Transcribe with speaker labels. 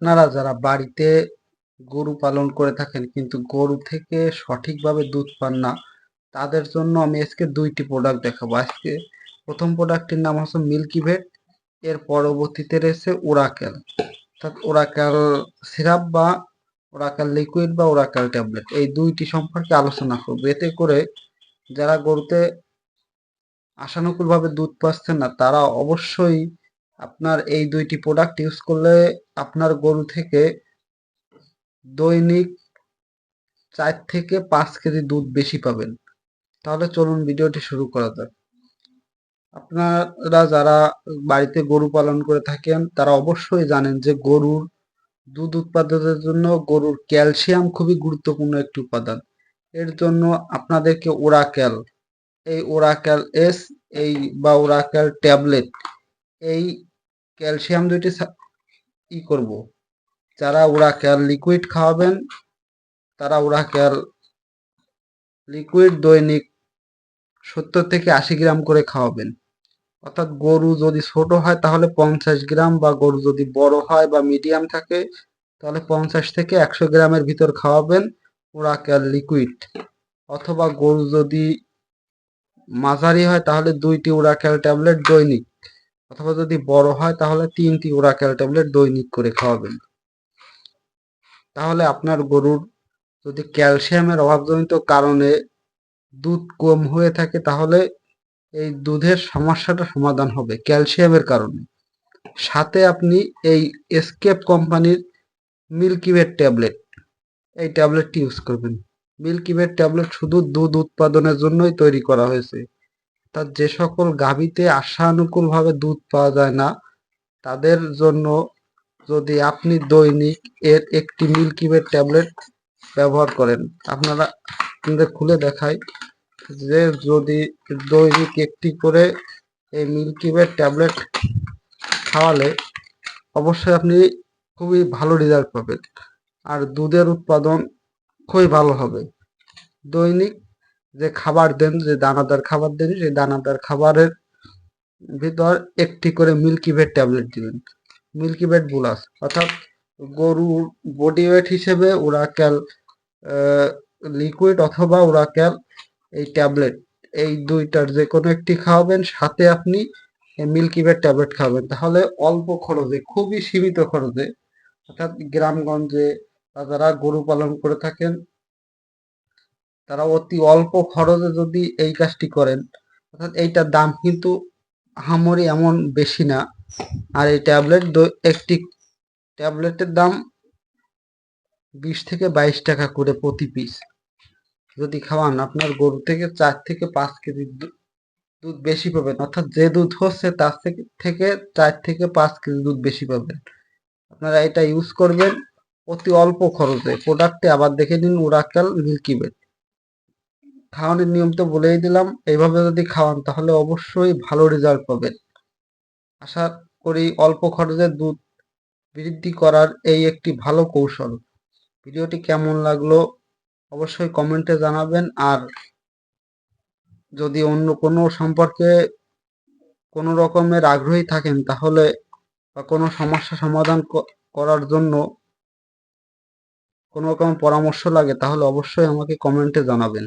Speaker 1: আপনারা যারা বাড়িতে গরু পালন করে থাকেন কিন্তু গরু থেকে সঠিকভাবে দুধ পান না, তাদের জন্য আমি আজকে দুইটি প্রোডাক্ট দেখাবো। আজকে প্রথম প্রোডাক্টটির নাম হচ্ছে মিল্কি ভেট, এর পরবর্তীতে রয়েছে ওরাকেল, অর্থাৎ ওরাকেল সিরাপ বা ওরাকেল লিকুইড বা ওরাকেল ট্যাবলেট। এই দুইটি সম্পর্কে আলোচনা করব। এতে করে যারা গরুতে আশানুকূলভাবে দুধ পাচ্ছেন না, তারা অবশ্যই আপনার এই দুইটি প্রোডাক্ট ইউজ করলে আপনার গরু থেকে দৈনিক 4 থেকে 5 কেজি দুধ বেশি পাবেন। তাহলে চলুন ভিডিওটি শুরু করা যাক। আপনারা যারা বাড়িতে গরু পালন করে থাকেন তারা অবশ্যই জানেন যে গরুর দুধ উৎপাদনের জন্য গরুর ক্যালসিয়াম খুবই গুরুত্বপূর্ণ একটি উপাদান। এর জন্য আপনাদেরকে ওরাকেল, এই ওরাকেল এস এই বা ওরাকেল ট্যাবলেট, এই ক্যালসিয়াম দুইটি করব। যারা ওরাকেল লিকুইড খাওয়াবেন তারা ওরাকেল লিকুইড দৈনিক 70 থেকে 80 গ্রাম করে খাওয়াবেন। অর্থাৎ গরু যদি ছোট হয় তাহলে 50 গ্রাম, বা গরু যদি বড় হয় বা মিডিয়াম থাকে তাহলে 50 থেকে 100 গ্রামের ভিতর খাওয়াবেন ওরাকেল লিকুইড। অথবা গরু যদি মাঝারি হয় তাহলে 2টি ওরাকেল ট্যাবলেট দৈনিক, অথবা যদি বড় হয় তাহলে 3টি ওরাকেল ট্যাবলেট দৈনিক করে খাওয়াবেন। তাহলে আপনার গরুর যদি ক্যালসিয়ামের অভাবজনিত কারণে দুধ কম হয়ে থাকে তাহলে এই দুধের সমস্যাটা সমাধান হবে ক্যালসিয়ামের কারণে। সাথে আপনি এই এসকেপ কোম্পানির মিল্কি ভেট ট্যাবলেট, এই ট্যাবলেটটি ইউজ করবেন। মিল্কি ভেট ট্যাবলেট শুধু দুধ উৎপাদনের জন্যই তৈরি করা হয়েছে। তার যে সকল গাভীতে আশানুকূলভাবে দুধ পাওয়া যায় না, তাদের জন্য যদি আপনি দৈনিক এর একটি মিল্কি ভেট ট্যাবলেট ব্যবহার করেন, আপনাদের খুলে দেখাই যে যদি দৈনিক একটি করে এই মিল্কি ভেট ট্যাবলেট খাওয়ালে অবশ্যই আপনি খুবই ভালো রেজাল্ট পাবেন, আর দুধের উৎপাদন খুবই ভালো হবে। দৈনিক যে খাবার দেন, যে দানাদার খাবার দেন, সেই দানাদার খাবারের ভিতর একটি করে মিল্কি ভেট ট্যাবলেট দিবেন। মিল্কি ভেট প্লাস, অর্থাৎ গরুর বডি ওয়েট হিসেবে ওরাকেল লিকুইড অথবা ওরাকেল এই ট্যাবলেট, এই দুইটার যে কোনো একটি খাওয়াবেন। সাথে আপনি মিল্কি ভেট ট্যাবলেট খাবেন। তাহলে অল্প খরচে, খুবই সীমিত খরচে, অর্থাৎ গ্রামগঞ্জে যারা গরু পালন করে থাকেন তারা অতি অল্প খরচে যদি এই কাজটি করেন, অর্থাৎ এইটার দাম কিন্তু আহামরি এমন বেশি না। আর এই একটি ট্যাবলেটের দাম 20 থেকে 22 টাকা করে প্রতি পিস। যদি খাওয়ান আপনার গরু থেকে 4 থেকে 5 কেজি দুধ বেশি পাবেন, অর্থাৎ যে দুধ হচ্ছে তার থেকে 4 থেকে 5 কেজি দুধ বেশি পাবেন। আপনারা এটা ইউজ করবেন অতি অল্প খরচে। প্রোডাক্টে আবার দেখে নিন ওরাকেল মিল্কি ভেট। খাওয়ানোর নিয়ম তো বলেই দিলাম, এইভাবে যদি খাওয়ান তাহলে অবশ্যই ভালো রেজাল্ট পাবেন। আশা করি অল্প খরচে দুধ বৃদ্ধি করার এই একটি ভালো কৌশল। ভিডিওটি কেমন লাগলো অবশ্যই কমেন্টে জানাবেন। আর যদি অন্য কোনো সম্পর্কে কোনো রকমের আগ্রহী থাকেন তাহলে, বা কোনো সমস্যা সমাধান করার জন্য কোনো রকম পরামর্শ লাগে তাহলে অবশ্যই আমাকে কমেন্টে জানাবেন।